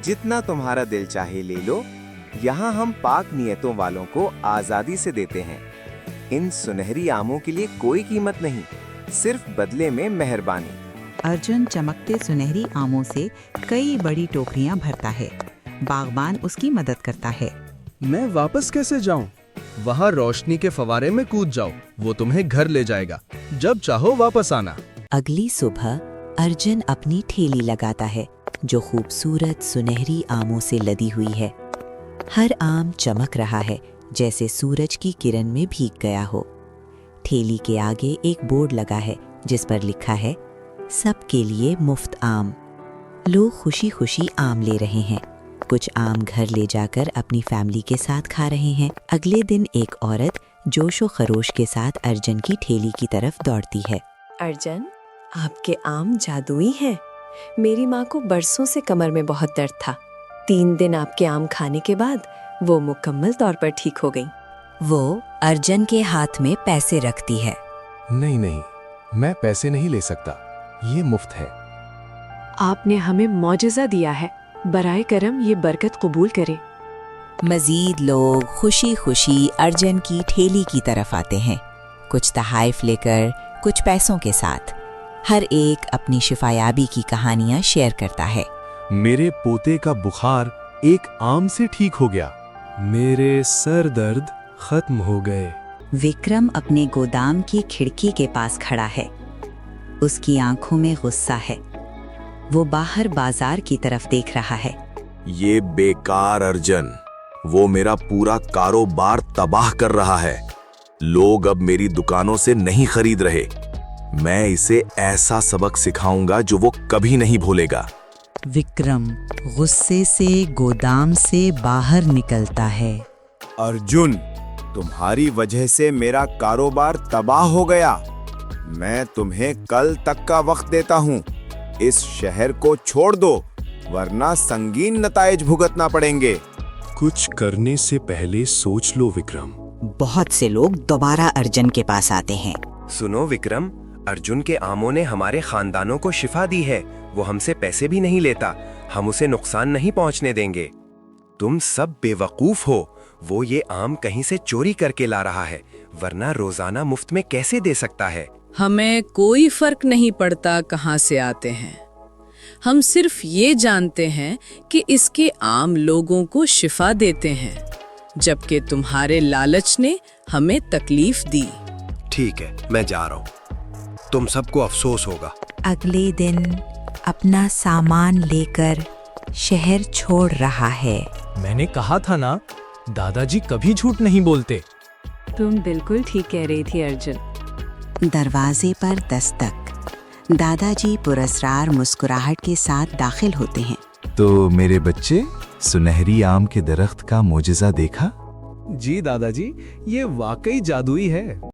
जितना तुम्हारा दिल चाहे ले लो। यहाँ हम पाक नियतों वालों को आजादी से देते हैं। इन सुनहरी आमों के लिए कोई कीमत नहीं, सिर्फ बदले में मेहरबानी। अर्जुन चमकते सुनहरी आमों से कई बड़ी टोकरियां भरता है। बागबान उसकी मदद करता है। मैं वापस कैसे जाऊं? वहाँ रोशनी के फवारे में कूद जाओ, वो तुम्हें घर ले जाएगा। जब चाहो वापस आना। अगली सुबह अर्जुन अपनी ठेली लगाता है जो खूबसूरत सुनहरी आमों से लदी हुई है। हर आम चमक रहा है जैसे सूरज की किरण में भीग गया हो। ठेली के आगे एक बोर्ड लगा है जिस पर लिखा है, सबके लिए मुफ्त आम। लोग खुशी खुशी आम ले रहे हैं। कुछ आम घर ले जाकर अपनी फैमिली के साथ खा रहे हैं। अगले दिन एक औरत जोशो खरोश के साथ अर्जुन की ठेली की तरफ दौड़ती है। अर्जुन, आपके आम जादुई हैं। मेरी माँ को बरसों से कमर में बहुत दर्द था। 3 दिन आपके आम खाने के बाद वो मुकम्मल तौर पर ठीक हो गई। वो अर्जुन के हाथ में पैसे रखती है। नहीं नहीं, मैं पैसे नहीं ले सकता, ये मुफ्त है। आपने हमें मौजज़ा दिया है, बराए करम ये बरकत कबूल करे। मजीद लोग खुशी खुशी अर्जुन की ठेली की तरफ आते हैं, कुछ तहाइफ लेकर, कुछ पैसों के साथ। हर एक अपनी शिफायाबी की कहानियां शेयर करता है। मेरे पोते का बुखार एक आम से ठीक हो गया। मेरे सर दर्द खत्म हो गए। विक्रम अपने गोदाम की खिड़की के पास खड़ा है। उसकी आंखों में गुस्सा है। वो बाहर बाजार की तरफ देख रहा है। ये बेकार अर्जुन, वो मेरा पूरा कारोबार तबाह कर रहा है। लोग अब मेरी दुकानों से नहीं खरीद रहे। मैं इसे ऐसा सबक सिखाऊंगा जो वो कभी नहीं भूलेगा। विक्रम गुस्से से गोदाम से बाहर निकलता है। अर्जुन, तुम्हारी वजह से मेरा कारोबार तबाह हो गया। मैं तुम्हें कल तक का वक्त देता हूँ। इस शहर को छोड़ दो, वरना संगीन नताइज भुगतना पड़ेंगे। कुछ करने से पहले सोच लो विक्रम। बहुत से लोग दोबारा अर्जुन के पास आते हैं। सुनो विक्रम, अर्जुन के आमों ने हमारे खानदानों को शिफा दी है। वो हमसे पैसे भी नहीं लेता। हम उसे नुकसान नहीं पहुंचने देंगे। तुम सब बेवकूफ हो। वो ये आम कहीं से चोरी करके ला रहा है, वरना रोजाना मुफ्त में कैसे दे सकता है। हमें कोई फर्क नहीं पड़ता कहाँ से आते हैं। हम सिर्फ ये जानते हैं कि इसके आम लोगों को शिफा देते हैं, जबकि तुम्हारे लालच ने हमें तकलीफ दी। ठीक है, मैं जा रहा हूँ। तुम सबको अफसोस होगा। अगले दिन अपना सामान लेकर शहर छोड़ रहा है। मैंने कहा था ना, दादाजी कभी झूठ नहीं बोलते। तुम बिल्कुल ठीक कह रही थी अर्जुन। दरवाजे पर दस्तक। दादाजी पुरस्कार मुस्कुराहट के साथ दाखिल होते हैं। तो मेरे बच्चे, सुनहरी आम के दरख्त का मोजज़ा देखा? जी दादाजी, ये वाकई जादुई है।